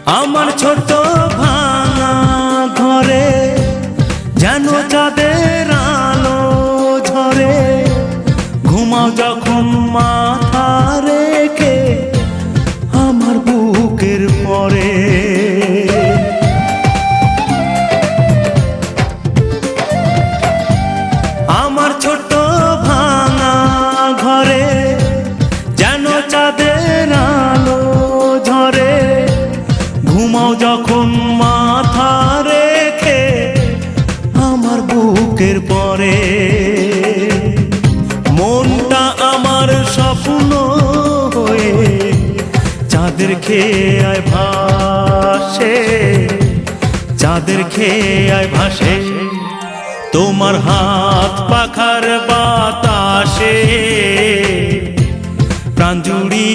আমার ছোট ভাঙা ঘরে যেন চাঁদের আলো ঝরে, ঘুমাও যখন মাথা রেখে আমার বুকের পরে। আমার ছোট ভাঙা ঘরে যেন চাঁদের আলো ঝরে, ঘুমাও যখন মাথা রেখে আমার বুকের পরে। মনটা আমার স্বপ্ন হয়ে চাঁদের খেয়ায় ভাসে, চাঁদের খেয়ায় ভাসে। তোমার হাত পাখার বাতাসে প্রাণ জুড়ি